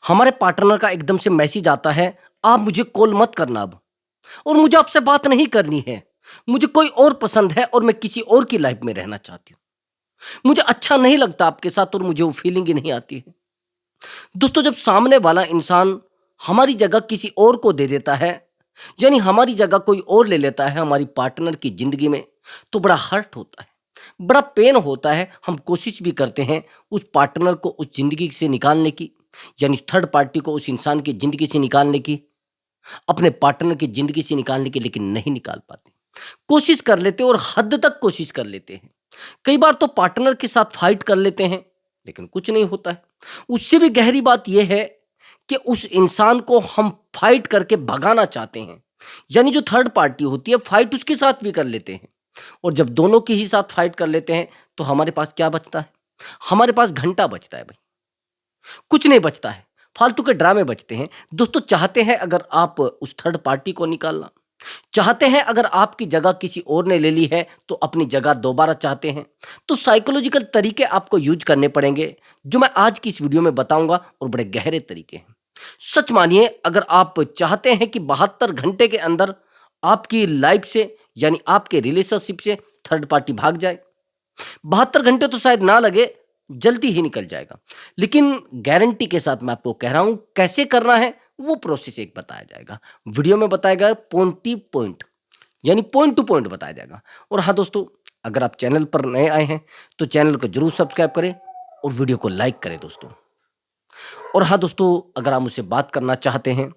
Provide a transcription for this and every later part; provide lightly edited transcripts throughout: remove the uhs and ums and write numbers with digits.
हमारे पार्टनर का एकदम से मैसेज आता है, आप मुझे कॉल मत करना अब, और मुझे आपसे बात नहीं करनी है। मुझे कोई और पसंद है और मैं किसी और की लाइफ में रहना चाहती हूँ। मुझे अच्छा नहीं लगता आपके साथ और मुझे वो फीलिंग ही नहीं आती है। दोस्तों, जब सामने वाला इंसान हमारी जगह किसी और को दे देता है, यानी हमारी जगह कोई और ले लेता है हमारी पार्टनर की ज़िंदगी में, तो बड़ा हर्ट होता है, बड़ा पेन होता है। हम कोशिश भी करते हैं उस पार्टनर को उस ज़िंदगी से निकालने की, यानी थर्ड पार्टी को उस इंसान की ज़िंदगी से निकालने की, अपने पार्टनर की ज़िंदगी से निकालने की, लेकिन नहीं निकाल पाते। कोशिश कर लेते हैं और हद तक कोशिश कर लेते हैं। कई बार तो पार्टनर के साथ फाइट कर लेते हैं, लेकिन कुछ नहीं होता है। उससे भी गहरी बात यह है कि उस इंसान को हम फाइट करके भगाना चाहते हैं, यानी जो थर्ड पार्टी होती है फाइट उसके साथ भी कर लेते हैं। और जब दोनों के ही साथ फाइट कर लेते हैं तो हमारे पास क्या बचता है? हमारे पास घंटा बचता है भाई, कुछ नहीं बचता है। फालतू के ड्रामे बचते हैं। दोस्तों, चाहते हैं अगर आप उस थर्ड पार्टी को निकालना, चाहते हैं अगर आपकी जगह किसी और ने ले ली है तो अपनी जगह दोबारा चाहते हैं, तो साइकोलॉजिकल तरीके आपको यूज करने पड़ेंगे, जो मैं आज की इस वीडियो में बताऊंगा, और बड़े गहरे तरीके हैं। सच मानिए, अगर आप चाहते हैं कि 72 घंटे के अंदर आपकी लाइफ से, यानी आपके रिलेशनशिप से थर्ड पार्टी भाग जाए, 72 घंटे तो शायद ना लगे, जल्दी ही निकल जाएगा। लेकिन गारंटी के साथ मैं आपको कह रहा हूं, कैसे करना है वो प्रोसेस एक बताया जाएगा। वीडियो में बताया गया पॉइंट टू पॉइंट, यानी पॉइंट टू पॉइंट बताया जाएगा। और हाँ दोस्तों, अगर आप चैनल पर नए आए हैं तो चैनल को जरूर सब्सक्राइब करें और वीडियो को लाइक करें दोस्तों। और हाँ दोस्तों, अगर आप मुझसे बात करना चाहते हैं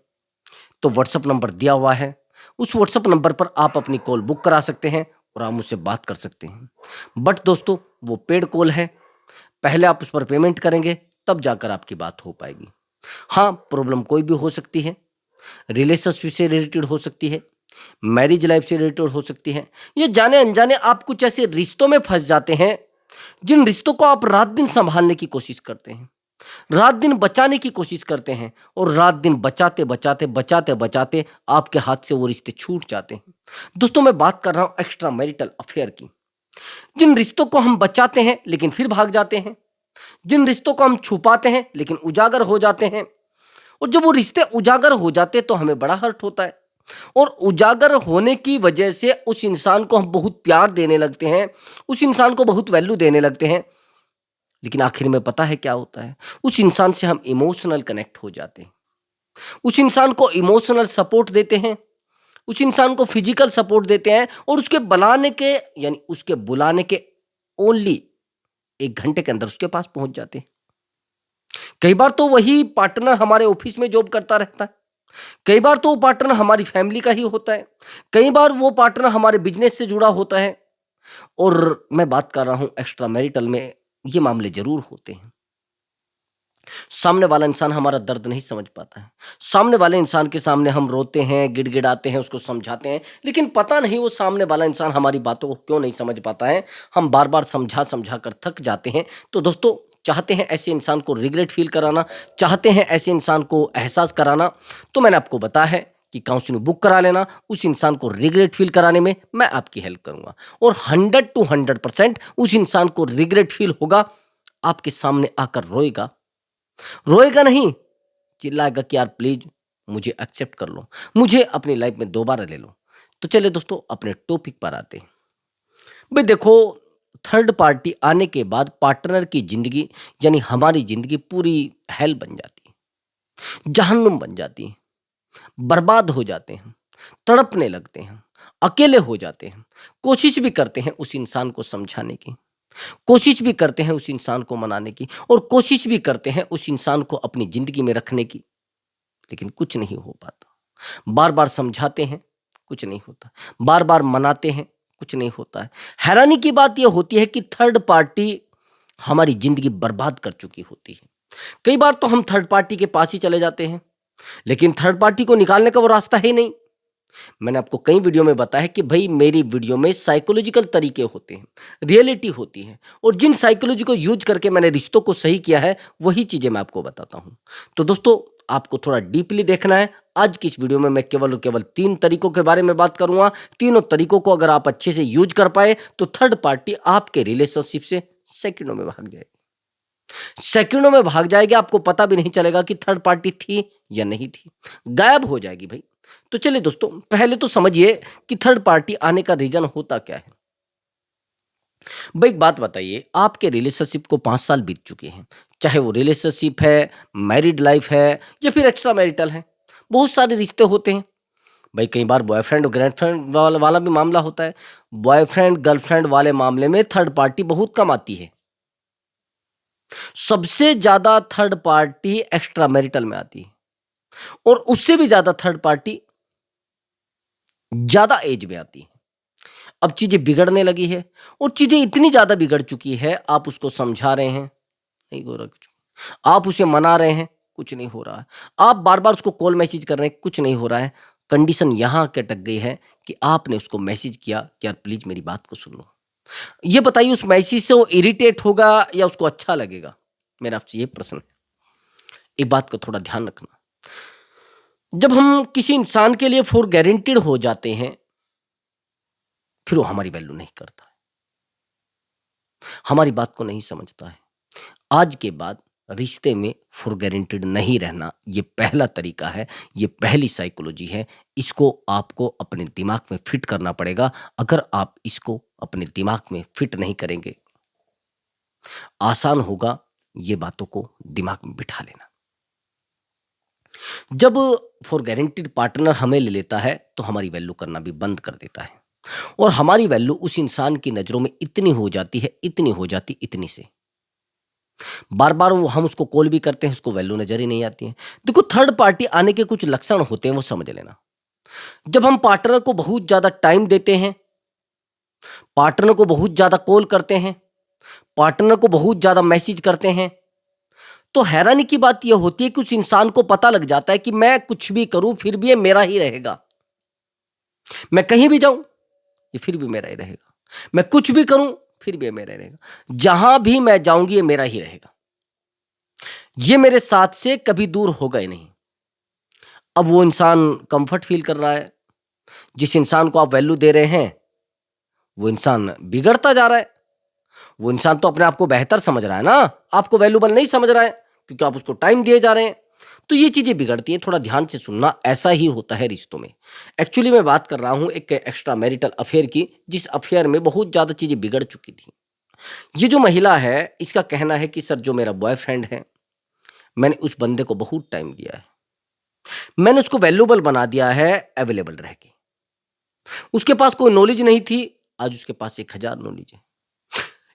तो व्हाट्सअप नंबर दिया हुआ है, उस व्हाट्सअप नंबर पर आप अपनी कॉल बुक करा सकते हैं और आप मुझसे बात कर सकते हैं। बट दोस्तों, वो पेड कॉल है, पहले आप उस पर पेमेंट करेंगे तब जाकर आपकी बात हो पाएगी। हाँ, प्रॉब्लम कोई भी हो सकती है, रिलेशनशिप से रिलेटेड हो सकती है, मैरिज लाइफ से रिलेटेड हो सकती है, ये जाने अनजाने आप कुछ ऐसे रिश्तों में फंस जाते हैं जिन रिश्तों को आप रात दिन संभालने की कोशिश करते हैं, रात दिन बचाने की कोशिश करते हैं, और रात दिन बचाते बचाते बचाते बचाते आपके हाथ से वो रिश्ते छूट जाते हैं। दोस्तों, मैं बात कर रहा हूं एक्स्ट्रा मैरिटल अफेयर की। जिन रिश्तों को हम बचाते हैं लेकिन फिर भाग जाते हैं, जिन रिश्तों को हम छुपाते हैं लेकिन उजागर हो जाते हैं, और जब वो रिश्ते उजागर हो जाते हैं तो हमें बड़ा हर्ट होता है, और उजागर होने की वजह से उस इंसान को हम बहुत प्यार देने लगते हैं, उस इंसान को बहुत वैल्यू देने लगते हैं, लेकिन आखिर में पता है क्या होता है? उस इंसान से हम इमोशनल कनेक्ट हो जाते हैं, उस इंसान को इमोशनल सपोर्ट देते हैं, उस इंसान को फिजिकल सपोर्ट देते हैं, और उसके बुलाने के, यानी उसके बुलाने के ओनली 1 घंटे के अंदर उसके पास पहुंच जाते हैं। कई बार तो वही पार्टनर हमारे ऑफिस में जॉब करता रहता है, कई बार तो वो पार्टनर हमारी फैमिली का ही होता है, कई बार वो पार्टनर हमारे बिजनेस से जुड़ा होता है। और मैं बात कर रहा हूं एक्स्ट्रा मैरिटल में, ये मामले जरूर होते हैं। सामने वाला इंसान हमारा दर्द नहीं समझ पाता है, सामने वाले इंसान के सामने हम रोते हैं, गिड़गिड़ाते हैं, उसको समझाते हैं, लेकिन पता नहीं वो सामने वाला इंसान हमारी बातों को क्यों नहीं समझ पाता है। हम बार बार समझा समझा कर थक जाते हैं। तो दोस्तों, चाहते हैं ऐसे इंसान को रिग्रेट फील कराना, चाहते हैं ऐसे इंसान को एहसास कराना, तो मैंने आपको बताया है कि काउंसलिंग बुक करा लेना। उस इंसान को रिग्रेट फील कराने में मैं आपकी हेल्प करूंगा, और 100 to 100% उस इंसान को रिग्रेट फील होगा, आपके सामने आकर रोएगा, रोएगा नहीं, चिल्लाएगा कि यार प्लीज मुझे एक्सेप्ट कर लो, मुझे अपनी लाइफ में दोबारा ले लो। तो चलिए दोस्तों, अपने टॉपिक पर आते हैं। भाई देखो, थर्ड पार्टी आने के बाद पार्टनर की जिंदगी, यानी हमारी जिंदगी पूरी हेल बन जाती है, जहन्नुम बन जाती है, बर्बाद हो जाते हैं, तड़पने लगते हैं, अकेले हो जाते हैं। कोशिश भी करते हैं उस इंसान को समझाने की, कोशिश भी करते हैं उस इंसान को मनाने की, और कोशिश भी करते हैं उस इंसान को अपनी जिंदगी में रखने की, लेकिन कुछ नहीं हो पाता। बार बार समझाते हैं, कुछ नहीं होता, बार बार मनाते हैं, कुछ नहीं होता है। हैरानी की बात यह होती है कि थर्ड पार्टी हमारी जिंदगी बर्बाद कर चुकी होती है। कई बार तो हम थर्ड पार्टी के पास ही चले जाते हैं, लेकिन थर्ड पार्टी को निकालने का वो रास्ता है ही नहीं। मैंने आपको कई वीडियो में बताया कि भाई मेरी वीडियो में साइकोलॉजिकल तरीके होते हैं, रियलिटी होती है, और जिन साइकोलॉजी को यूज करके मैंने रिश्तों को सही किया है वही चीजें मैं आपको बताता हूं। तो दोस्तों, आपको थोड़ा डीपली देखना है। आज की इस वीडियो में मैं केवल और केवल 3 तरीकों के बारे में बात करूंगा। तीनों तरीकों को अगर आप अच्छे से यूज कर पाए तो थर्ड पार्टी आपके रिलेशनशिप से सेकंडों में भाग जाएगी। सेकंडों में भाग जाएगी, आपको पता भी नहीं चलेगा कि थर्ड पार्टी थी या नहीं थी, गायब हो जाएगी भाई। तो चलिए दोस्तों, पहले तो समझिए कि थर्ड पार्टी आने का रीजन होता क्या है। भाई एक बात बताइए, आपके रिलेशनशिप को 5 साल बीत चुके हैं, चाहे वो रिलेशनशिप है, मैरिड लाइफ है, या फिर एक्स्ट्रा मैरिटल है। बहुत सारे रिश्ते होते हैं भाई, कई बार बॉयफ्रेंड और गर्लफ्रेंड वाला भी मामला होता है। बॉयफ्रेंड गर्लफ्रेंड वाले मामले में थर्ड पार्टी बहुत कम आती है। सबसे ज्यादा थर्ड पार्टी एक्स्ट्रा मैरिटल में आती है, और उससे भी ज्यादा थर्ड पार्टी ज्यादा एज में आती है। अब चीजें बिगड़ने लगी है, और चीजें इतनी ज्यादा बिगड़ चुकी है, आप उसको समझा रहे हैं, नहीं हो रहा कुछ, आप उसे मना रहे हैं, कुछ नहीं हो रहा है, आप बार बार उसको कॉल मैसेज कर रहे हैं, कुछ नहीं हो रहा है। कंडीशन यहां आके अटक गई है कि आपने उसको मैसेज किया कि यार प्लीज मेरी बात को सुन लो। ये बताइए, उस मैसेज से वो इरिटेट होगा या उसको अच्छा लगेगा? मेरा आपसे ये प्रश्न है। एक बात का थोड़ा ध्यान रखना, जब हम किसी इंसान के लिए फॉर गारंटीड हो जाते हैं, फिर वो हमारी वैल्यू नहीं करता है, हमारी बात को नहीं समझता है। आज के बाद रिश्ते में फॉर गारंटीड नहीं रहना, ये पहला तरीका है, ये पहली साइकोलॉजी है। इसको आपको अपने दिमाग में फिट करना पड़ेगा। अगर आप इसको अपने दिमाग में फिट नहीं करेंगे, आसान होगा ये बातों को दिमाग में बिठा लेना। जब फॉर गारंटीड पार्टनर हमें ले लेता है, तो हमारी वैल्यू करना भी बंद कर देता है, और हमारी वैल्यू उस इंसान की नजरों में इतनी हो जाती है, इतनी हो जाती, इतनी से बार बार वो हम उसको कॉल भी करते हैं, उसको वैल्यू नजर ही नहीं आती है। देखो, थर्ड पार्टी आने के कुछ लक्षण होते हैं, वो समझ लेना। जब हम पार्टनर को बहुत ज्यादा टाइम देते हैं, पार्टनर को बहुत ज्यादा कॉल करते हैं, पार्टनर को बहुत ज्यादा मैसेज करते हैं, तो हैरानी की बात यह होती है कि उस इंसान को पता लग जाता है कि मैं कुछ भी करूं फिर भी ये मेरा ही रहेगा। मैं कहीं भी जाऊं, ये फिर भी मेरा ही रहेगा। मैं कुछ भी करूं, फिर भी ये मेरा ही रहेगा। जहां भी मैं जाऊंगी, ये मेरा ही रहेगा। ये मेरे साथ से कभी दूर होगा ही नहीं। अब वो इंसान कंफर्ट फील कर रहा है। जिस इंसान को आप वैल्यू दे रहे हैं, वो इंसान बिगड़ता जा रहा है। वो इंसान तो अपने आप को बेहतर समझ रहा है ना, आपको वैल्यूबल नहीं समझ रहा है, क्योंकि आप उसको टाइम दिए जा रहे हैं। तो ये चीजें बिगड़ती हैं। थोड़ा ध्यान से सुनना, ऐसा ही होता है रिश्तों में। एक्चुअली मैं बात कर रहा हूं एक एक्स्ट्रा मैरिटल अफेयर की, जिस अफेयर में बहुत ज्यादा चीजें बिगड़ चुकी थी। ये जो महिला है, इसका कहना है कि सर, जो मेरा बॉयफ्रेंड है, मैंने उस बंदे को बहुत टाइम दिया है, मैंने उसको वैल्यूबल बना दिया है अवेलेबल रह के। उसके पास कोई नॉलेज नहीं थी, आज उसके पास 1000 नॉलेज है।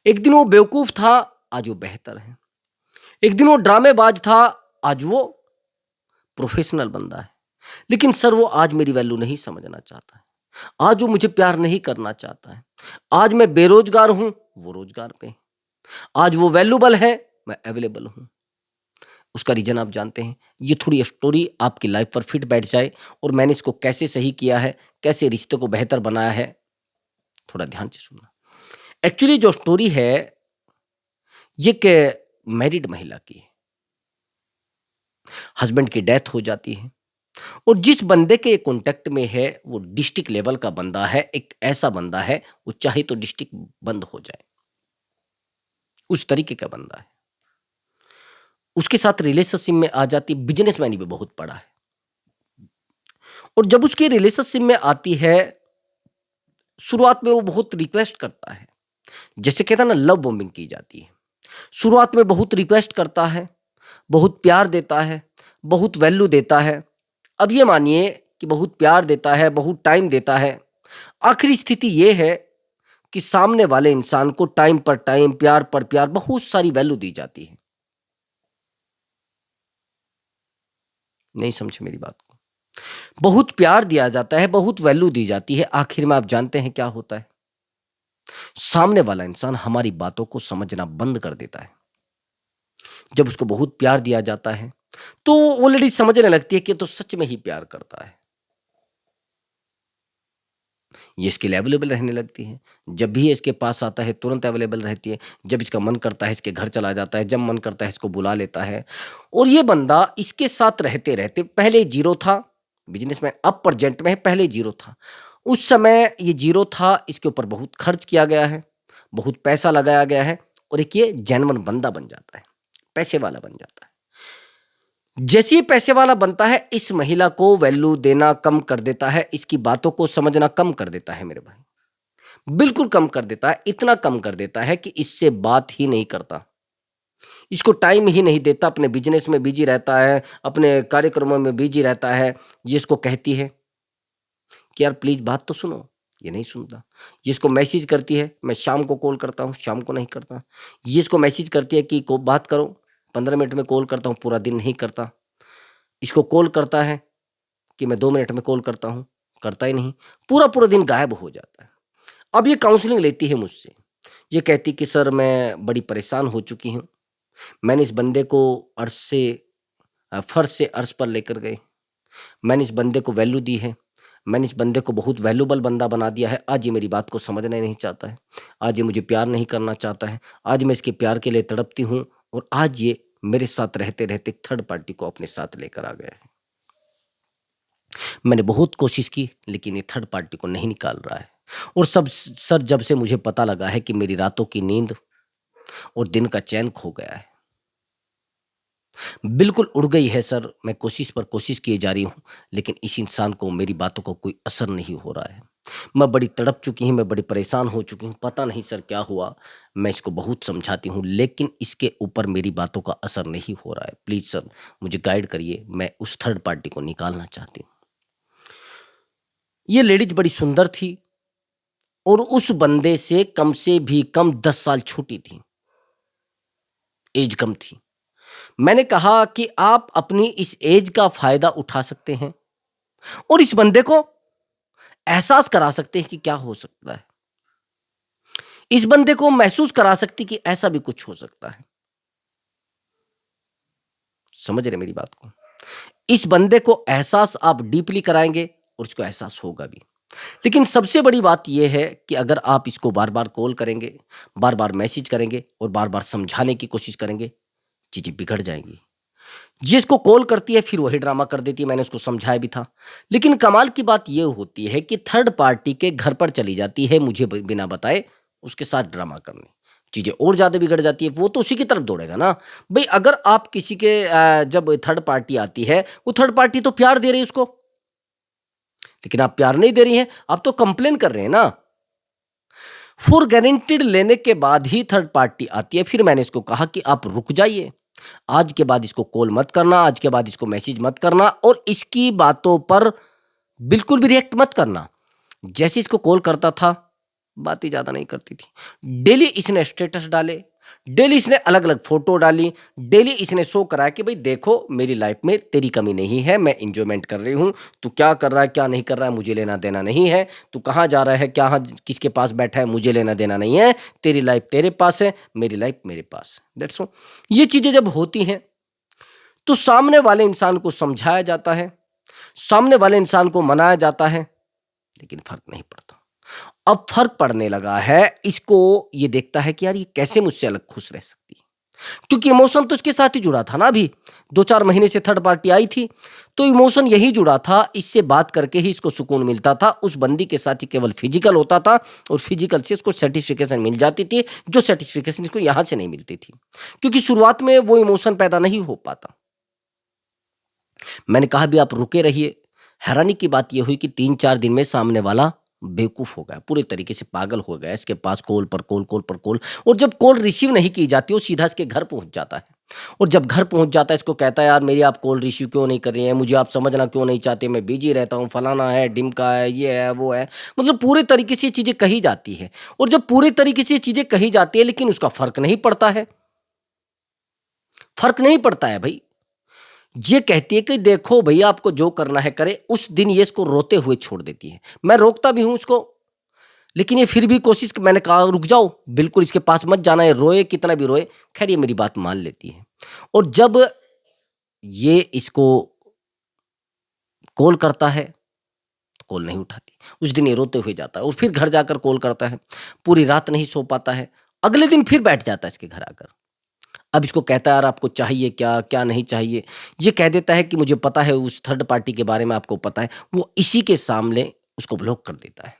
एक दिन वो बेवकूफ था, आज वो बेहतर है। एक दिन वो ड्रामेबाज था, आज वो प्रोफेशनल बंदा है। लेकिन सर, वो आज मेरी वैल्यू नहीं समझना चाहता है, आज वो मुझे प्यार नहीं करना चाहता है। आज मैं बेरोजगार हूं, वो रोजगार पे है। आज वो वैल्यूबल है, मैं अवेलेबल हूं। उसका रीजन आप जानते हैं। ये थोड़ी स्टोरी आपकी लाइफ पर फिट बैठ जाए, और मैंने इसको कैसे सही किया है, कैसे रिश्ते को बेहतर बनाया है, थोड़ा ध्यान से सुनना। एक्चुअली जो स्टोरी है, ये के मैरिड महिला की है। हस्बैंड की डेथ हो जाती है, और जिस बंदे के कॉन्टेक्ट में है, वो डिस्ट्रिक्ट लेवल का बंदा है। एक ऐसा बंदा है, वो चाहे तो डिस्ट्रिक्ट बंद हो जाए, उस तरीके का बंदा है। उसके साथ रिलेशनशिप में आ जाती, बिजनेसमैन भी बहुत बड़ा है। और जब उसके रिलेशनशिप में आती है, शुरुआत में वो बहुत रिक्वेस्ट करता है, जैसे कहता ना, लव बॉम्बिंग की जाती है। शुरुआत में बहुत रिक्वेस्ट करता है, बहुत प्यार देता है, बहुत वैल्यू देता है। अब ये मानिए कि बहुत प्यार देता है, बहुत टाइम देता है। आखिरी स्थिति ये है कि सामने वाले इंसान को टाइम पर टाइम, प्यार पर प्यार, बहुत सारी वैल्यू दी जाती है। नहीं समझे मेरी बात को? बहुत प्यार दिया जाता है, बहुत वैल्यू दी जाती है। आखिर में आप जानते हैं क्या होता है? सामने वाला इंसान हमारी बातों को समझना बंद कर देता है। जब उसको बहुत प्यार दिया जाता है, तो ऑलरेडी समझने लगती है कि तो सच में ही प्यार करता है। ये इसके लिए अवेलेबल रहने लगती है। जब भी ये इसके पास आता है, तुरंत अवेलेबल रहती है। जब इसका मन करता है, इसके घर चला जाता है। जब मन करता है, इसको बुला लेता है। और ये बंदा इसके साथ रहते रहते, पहले जीरो था बिजनेसमैन, अब प्रेजेंट में है, पहले जीरो था। उस समय ये जीरो था, इसके ऊपर बहुत खर्च किया गया है, बहुत पैसा लगाया गया है, और एक ये जेन्युइन बंदा बन जाता है। पैसे वाला बन जाता है। जैसे ही पैसे वाला बनता है, इस महिला को वैल्यू देना कम कर देता है, इसकी बातों को समझना कम कर देता है मेरे भाई, बिल्कुल कम कर देता है। इतना कम कर देता है कि इससे बात ही नहीं करता, इसको टाइम ही नहीं देता, अपने बिजनेस में बिजी रहता है, अपने कार्यक्रमों में बिजी रहता है। ये इसको कहती है कि यार प्लीज बात तो सुनो, ये नहीं सुनता। ये इसको मैसेज करती है, मैं शाम को कॉल करता हूँ, शाम को नहीं करता। ये इसको मैसेज करती है कि को बात करो, 15 मिनट में कॉल करता हूँ, पूरा दिन नहीं करता। इसको कॉल करता है कि मैं 2 मिनट में कॉल करता हूँ, करता ही नहीं, पूरा पूरा दिन गायब हो जाता है। अब ये काउंसलिंग लेती है मुझसे, ये कहती कि सर मैं बड़ी परेशान हो चुकी हूँ, मैंने इस बंदे को अर्श से फर्श से अर्श पर लेकर गए, मैंने इस बंदे को वैल्यू दी है, मैंने इस बंदे को बहुत वैल्यूबल बंदा बना दिया है। आज ये मेरी बात को समझना ही नहीं चाहता है, आज ये मुझे प्यार नहीं करना चाहता है, आज मैं इसके प्यार के लिए तड़पती हूँ, और आज ये मेरे साथ रहते रहते थर्ड पार्टी को अपने साथ लेकर आ गया है। मैंने बहुत कोशिश की, लेकिन ये थर्ड पार्टी को नहीं निकाल रहा है। और सब सर, जब से मुझे पता लगा है कि मेरी रातों की नींद और दिन का चैन खो गया है, बिल्कुल उड़ गई है सर। मैं कोशिश पर कोशिश किए जा रही हूँ, लेकिन इस इंसान को मेरी बातों का कोई असर नहीं हो रहा है। मैं बड़ी तड़प चुकी हूँ, मैं बड़ी परेशान हो चुकी हूँ, पता नहीं सर क्या हुआ। मैं इसको बहुत समझाती हूँ, लेकिन इसके ऊपर मेरी बातों का असर नहीं हो रहा है। प्लीज सर मुझे गाइड करिए, मैं उस थर्ड पार्टी को निकालना चाहती हूँ। ये लेडीज बड़ी सुंदर थी और उस बंदे से भी कम 10 साल छोटी थी, एज कम थी। मैंने कहा कि आप अपनी इस एज का फायदा उठा सकते हैं और इस बंदे को एहसास करा सकते हैं कि क्या हो सकता है, इस बंदे को महसूस करा सकती कि ऐसा भी कुछ हो सकता है। समझ रहे मेरी बात को? इस बंदे को एहसास आप डीपली कराएंगे और उसको एहसास होगा भी। लेकिन सबसे बड़ी बात यह है कि अगर आप इसको बार बार कॉल करेंगे, बार बार मैसेज करेंगे और बार बार समझाने की कोशिश करेंगे, चीजें बिगड़ जाएंगी। जिसको कॉल करती है फिर वही ड्रामा कर देती है, मैंने उसको समझाया भी था। लेकिन कमाल की बात यह होती है कि थर्ड पार्टी के घर पर चली जाती है मुझे बिना बताए उसके साथ ड्रामा करने, चीजें और ज्यादा बिगड़ जाती है। वो तो उसी की तरफ दौड़ेगा ना भाई। अगर आप किसी के जब थर्ड पार्टी आती है, वो थर्ड पार्टी तो प्यार दे रही है उसको, लेकिन आप प्यार नहीं दे रही हैं, आप तो कंप्लेन कर रहे हैं ना। फॉर गारंटीड लेने के बाद ही थर्ड पार्टी आती है। फिर मैंने इसको कहा कि आप रुक जाइए, आज के बाद इसको कॉल मत करना, आज के बाद इसको मैसेज मत करना और इसकी बातों पर बिल्कुल भी रिएक्ट मत करना। जैसे इसको कॉल करता था, बात ही ज्यादा नहीं करती थी। डेली इसने स्टेटस डाले, डेली इसने अलग अलग फोटो डाली, डेली इसने शो कराया कि भाई देखो मेरी लाइफ में तेरी कमी नहीं है, मैं इंजॉयमेंट कर रही हूँ, तू क्या कर रहा है क्या नहीं कर रहा है मुझे लेना देना नहीं है, तू कहाँ जा रहा है क्या किसके पास बैठा है मुझे लेना देना नहीं है, तेरी लाइफ तेरे पास है, मेरी लाइफ मेरे पास है। That's all. ये चीजें जब होती हैं तो सामने वाले इंसान को समझाया जाता है, सामने वाले इंसान को मनाया जाता है, लेकिन फर्क नहीं पड़ता। अब फर्क पड़ने लगा है, इसको ये देखता है कि यार ये कैसे मुझसे अलग खुश रह सकती है, क्योंकि इमोशन तो इसके साथ ही जुड़ा था ना। अभी 2-4 महीने से थर्ड पार्टी आई थी तो इमोशन यही जुड़ा था, इससे बात करके ही इसको सुकून मिलता था। उस बंदी के साथ ही केवल फिजिकल होता था और फिजिकल से इसको सेटिस्फिकेशन मिल जाती थी, जो सेटिस्फिकेशन इसको यहां से नहीं मिलती थी, क्योंकि शुरुआत में वो इमोशन पैदा नहीं हो पाता। मैंने कहा भी आप रुके रहिए। हैरानी की बात यह हुई कि 3-4 दिन में सामने वाला बेवकूफ हो गया, पूरे तरीके से पागल हो गया। इसके पास कॉल पर कॉल, कॉल पर कॉल, और जब कॉल रिसीव नहीं की जाती वो सीधा इसके घर पहुंच जाता है। और जब घर पहुंच जाता है इसको कहता है यार मेरी आप कॉल रिसीव क्यों नहीं कर रही हैं, मुझे आप समझना क्यों नहीं चाहते, मैं बिजी रहता हूँ, फलाना है डिमका है, ये है वो है। मतलब पूरे तरीके से ये चीजें कही जाती है। और जब पूरे तरीके से ये चीजें कही जाती है लेकिन उसका फर्क नहीं पड़ता है, फर्क नहीं पड़ता है भाई। ये कहती है कि देखो भैया आपको जो करना है करे। उस दिन ये इसको रोते हुए छोड़ देती है। मैं रोकता भी हूं इसको, लेकिन ये फिर भी कोशिश, मैंने कहा रुक जाओ, बिल्कुल इसके पास मत जाना है, रोए कितना भी रोए। खैर ये मेरी बात मान लेती है। और जब ये इसको कॉल करता है तो कॉल नहीं उठाती। उस दिन ये रोते हुए जाता है और फिर घर जाकर कॉल करता है, पूरी रात नहीं सो पाता है। अगले दिन फिर बैठ जाता है इसके घर आकर। अब इसको कहता है यार आपको चाहिए क्या, क्या नहीं चाहिए। ये कह देता है कि मुझे पता है उस थर्ड पार्टी के बारे में, आपको पता है। वो इसी के सामने उसको ब्लॉक कर देता है।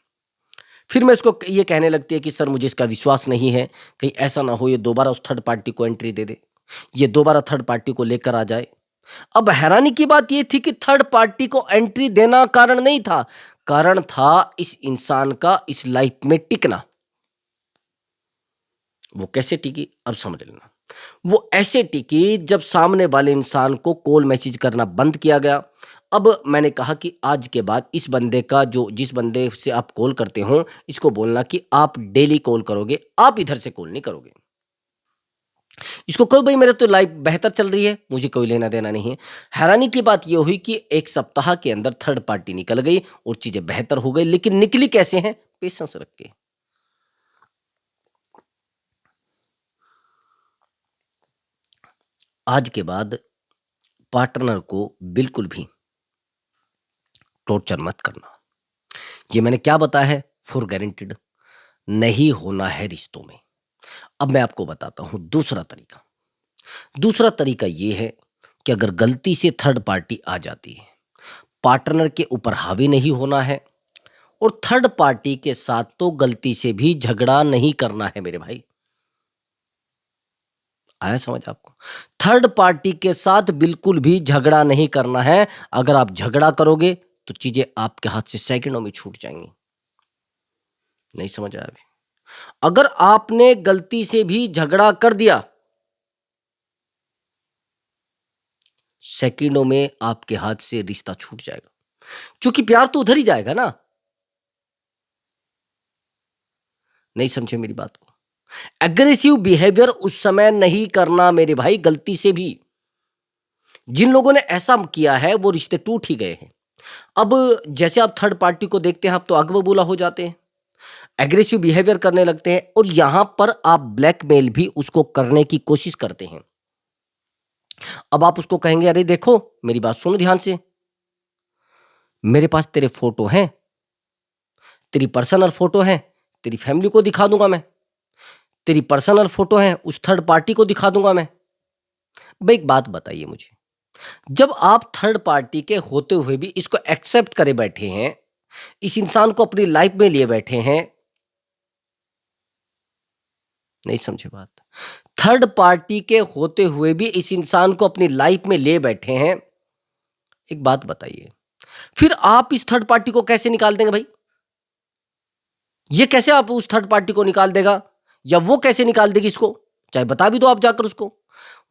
फिर मैं इसको ये कहने लगती है कि सर मुझे इसका विश्वास नहीं है, कहीं ऐसा ना हो ये दोबारा उस थर्ड पार्टी को एंट्री दे दे। ये दोबारा थर्ड पार्टी को लेकर आ जाए। अब हैरानी की बात ये थी कि थर्ड पार्टी को एंट्री देना कारण नहीं था, कारण था इस इंसान का इस लाइफ में टिकना। वो कैसे टिकी अब समझ लेना। वो ऐसे टिकी जब सामने वाले इंसान को कॉल मैसेज करना बंद किया गया। अब मैंने कहा कि आज के बाद इस बंदे का जो जिस बंदे से आप कॉल करते हो इसको बोलना कि आप डेली कॉल करोगे, आप इधर से कॉल नहीं करोगे। इसको कहो भाई मेरा तो लाइफ बेहतर चल रही है, मुझे कोई लेना देना नहीं है। हैरानी की बात यह हुई कि एक सप्ताह के अंदर थर्ड पार्टी निकल गई और चीजें बेहतर हो गई, लेकिन निकली कैसे हैं? पेशेंस रख के। आज के बाद पार्टनर को बिल्कुल भी टॉर्चर मत करना। ये मैंने क्या बताया है? फॉर गारंटीड नहीं होना है रिश्तों में। अब मैं आपको बताता हूं दूसरा तरीका। दूसरा तरीका ये है कि अगर गलती से थर्ड पार्टी आ जाती है, पार्टनर के ऊपर हावी नहीं होना है और थर्ड पार्टी के साथ तो गलती से भी झगड़ा नहीं करना है मेरे भाई। आया समझ आपको? थर्ड पार्टी के साथ बिल्कुल भी झगड़ा नहीं करना है। अगर आप झगड़ा करोगे तो चीजें आपके हाथ से सेकंडों में छूट जाएंगी। नहीं समझ आया अभी? अगर आपने गलती से भी झगड़ा कर दिया, सेकंडों में आपके हाथ से रिश्ता छूट जाएगा, क्योंकि प्यार तो उधर ही जाएगा ना। नहीं समझे मेरी बात को? एग्रेसिव बिहेवियर उस समय नहीं करना मेरे भाई, गलती से भी। जिन लोगों ने ऐसा किया है वो रिश्ते टूट ही गए हैं। अब जैसे आप थर्ड पार्टी को देखते हैं, आप तो आग बबूला हो जाते हैं, एग्रेसिव बिहेवियर करने लगते हैं और यहां पर आप ब्लैकमेल भी उसको करने की कोशिश करते हैं। अब आप उसको कहेंगे अरे देखो मेरी बात सुनो ध्यान से, मेरे पास तेरे फोटो हैं, तेरी पर्सनल फोटो है, तेरी फैमिली को दिखा दूंगा मैं, तेरी पर्सनल फोटो है उस थर्ड पार्टी को दिखा दूंगा मैं। भाई एक बात बताइए मुझे, जब आप थर्ड पार्टी के होते हुए भी इसको एक्सेप्ट करे बैठे हैं, इस इंसान को अपनी लाइफ में लिए बैठे हैं, नहीं समझे बात? थर्ड पार्टी के होते हुए भी इस इंसान को अपनी लाइफ में ले बैठे हैं, एक बात बताइए, फिर आप इस थर्ड पार्टी को कैसे निकाल देंगे भाई? ये कैसे आप उस थर्ड पार्टी को निकाल देगा, या वो कैसे निकाल देगी इसको? चाहे बता भी दो आप जाकर उसको।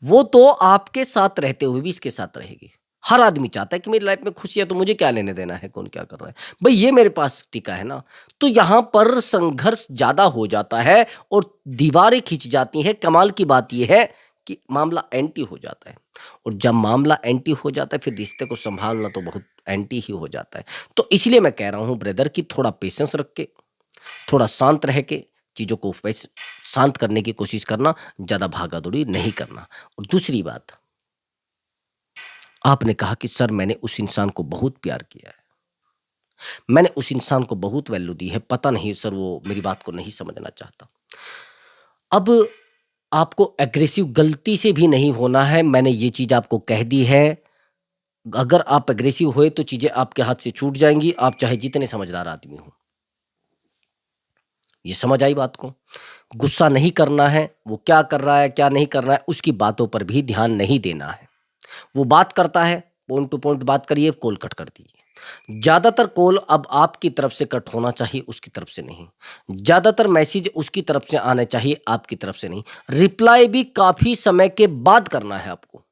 वो तो आपके साथ रहते हुए भी इसके साथ रहेगी। हर आदमी चाहता है कि मेरी लाइफ में खुशी है, तो मुझे क्या लेने देना है कौन क्या कर रहा है, भाई ये मेरे पास टिका है ना। तो यहां पर संघर्ष ज्यादा हो जाता है और दीवारें खिंच जाती हैं। कमाल की बात यह है कि मामला एंटी हो जाता है, और जब मामला एंटी हो जाता है फिर रिश्ते को संभालना तो बहुत एंटी ही हो जाता है। तो इसलिए मैं कह रहा हूं ब्रदर कि थोड़ा पेशेंस रख के, थोड़ा शांत रह के चीज़ों को शांत करने की कोशिश करना, ज़्यादा भागा-दौड़ी नहीं करना। और दूसरी बात, आपने कहा कि सर मैंने उस इंसान को बहुत प्यार किया है, मैंने उस इंसान को बहुत वैल्यू दी है, पता नहीं सर वो मेरी बात को नहीं समझना चाहता। अब आपको एग्रेसिव गलती से भी नहीं होना है, मैंने ये चीज़ आपको कह दी है। अगर आप एग्रेसिव हुए तो चीज़ें आपके हाथ से छूट जाएँगी, आप चाहे जितने समझदार आदमी हों। ये समझ आई बात को? गुस्सा नहीं करना है, वो क्या कर रहा है, क्या नहीं कर रहा है, उसकी बातों पर भी ध्यान नहीं देना है। वो बात करता है, पॉइंट टू पॉइंट बात करिए, कॉल कट कर दीजिए। ज़्यादातर कॉल अब आपकी तरफ से कट होना चाहिए, उसकी तरफ से नहीं। ज़्यादातर मैसेज उसकी तरफ से आने चाहिए, आपकी तरफ से नहीं। रिप्लाई भी काफ़ी समय के बाद करना है आपको।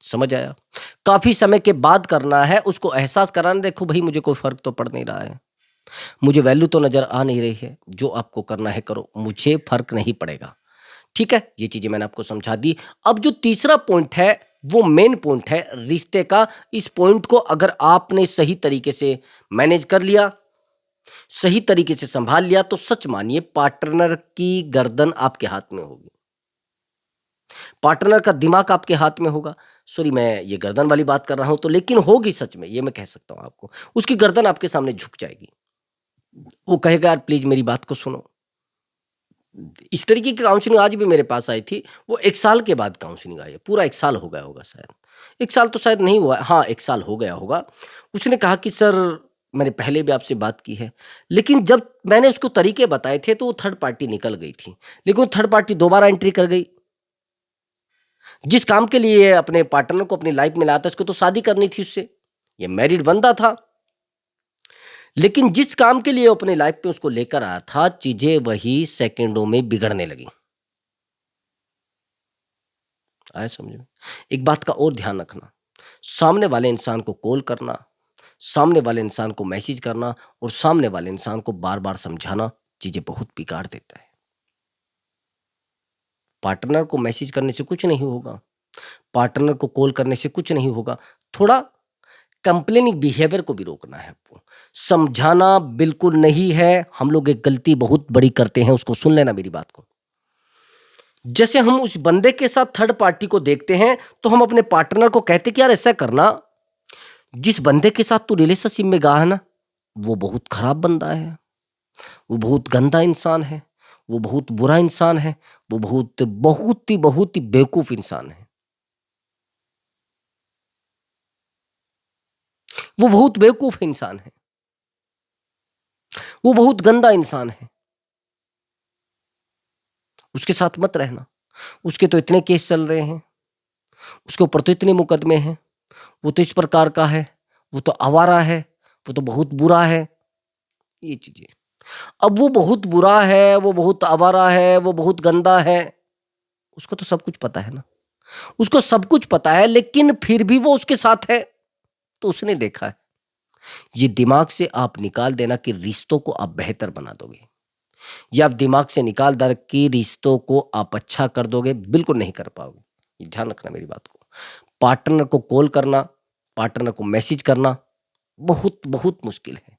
समझ आया? काफ़ी समय के बाद करना है, उसको एहसास कराना, देखो भई मुझे कोई फ़र्क तो पड़ नहीं रहा है। मुझे वैल्यू तो नज़र आ नहीं रही है, जो आपको करना है करो, मुझे फ़र्क नहीं पड़ेगा। ठीक है? ये चीज़ें मैंने आपको समझा दी। अब जो तीसरा पॉइंट है, वो मेन पॉइंट है रिश्ते का। इस पॉइंट को अगर आपने सही तरीके से मैनेज कर लिया, सही तरीके से सँभाल लिया, तो सच मानिए पार्टनर की गर्दन आपके हाथ में होगी। पार्टनर का दिमाग आपके हाथ में होगा। सॉरी मैं ये गर्दन वाली बात कर रहा हूँ तो, लेकिन होगी सच में, ये मैं कह सकता हूँ आपको। उसकी गर्दन आपके सामने झुक जाएगी। वो कहेगा यार प्लीज़ मेरी बात को सुनो। इस तरीके की काउंसलिंग आज भी मेरे पास आई थी, वो 1 साल के बाद काउंसलिंग आई है, पूरा 1 साल हो गया होगा शायद। 1 साल तो शायद नहीं हुआ है, हाँ 1 साल हो गया होगा। उसने कहा कि सर मैंने पहले भी आपसे बात की है, लेकिन जब मैंने उसको तरीके बताए थे तो वो थर्ड पार्टी निकल गई थी, लेकिन वो थर्ड पार्टी दोबारा एंट्री कर गई। जिस काम के लिए अपने पार्टनर को अपनी लाइफ में लाया था, उसको तो शादी करनी थी उससे, ये मैरिड बंदा था। लेकिन जिस काम के लिए वो अपनी लाइफ में उसको लेकर आया था, चीजें वही सेकंडों में बिगड़ने लगी। आया समझ में? एक बात का और ध्यान रखना, सामने वाले इंसान को कॉल करना, सामने वाले इंसान को मैसेज करना और सामने वाले इंसान को बार बार समझाना चीजें बहुत बिगाड़ देता है। पार्टनर को मैसेज करने से कुछ नहीं होगा, पार्टनर को कॉल करने से कुछ नहीं होगा। थोड़ा कंप्लेनिंग बिहेवियर को भी रोकना है आपको। समझाना बिल्कुल नहीं है। हम लोग एक गलती बहुत बड़ी करते हैं, उसको सुन लेना मेरी बात को। जैसे हम उस बंदे के साथ थर्ड पार्टी को देखते हैं तो हम अपने पार्टनर को कहते कि यार ऐसा करना, जिस बंदे के साथ तू रिलेशनशिप में गया है ना, वो बहुत खराब बंदा है, वो बहुत गंदा इंसान है, वो बहुत बुरा इंसान है, वो बहुत ही बेवकूफ इंसान है, वो बहुत बेवकूफ इंसान है, वो बहुत गंदा इंसान है, उसके साथ मत रहना, उसके तो इतने केस चल रहे हैं, उसके ऊपर तो इतने मुकदमे हैं, वो तो इस प्रकार का है, वो तो आवारा है, वो तो बहुत बुरा है, ये चीजें। अब वो बहुत बुरा है, वो बहुत आवारा है, वो बहुत गंदा है, उसको तो सब कुछ पता है ना, उसको सब कुछ पता है, लेकिन फिर भी वो उसके साथ है, तो उसने देखा है। ये दिमाग से आप निकाल देना कि रिश्तों को आप बेहतर बना दोगे, ये आप दिमाग से निकाल दर कि रिश्तों को आप अच्छा कर दोगे, बिल्कुल नहीं कर पाओगे। ये ध्यान रखना मेरी बात को। पार्टनर को कॉल करना, पार्टनर को मैसेज करना बहुत बहुत मुश्किल है।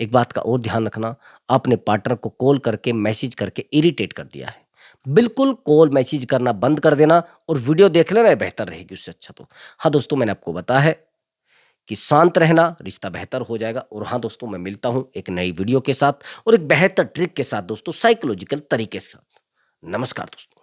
एक बात का और ध्यान रखना, आपने पार्टनर को कॉल करके मैसेज करके इरिटेट कर दिया है, बिल्कुल कॉल मैसेज करना बंद कर देना और वीडियो देख लेना, ये बेहतर रहेगी उससे अच्छा तो। हाँ दोस्तों, मैंने आपको बताया है कि शांत रहना, रिश्ता बेहतर हो जाएगा। और हाँ दोस्तों, मैं मिलता हूं एक नई वीडियो के साथ और एक बेहतर ट्रिक के साथ दोस्तों, साइकोलॉजिकल तरीके के साथ। नमस्कार दोस्तों।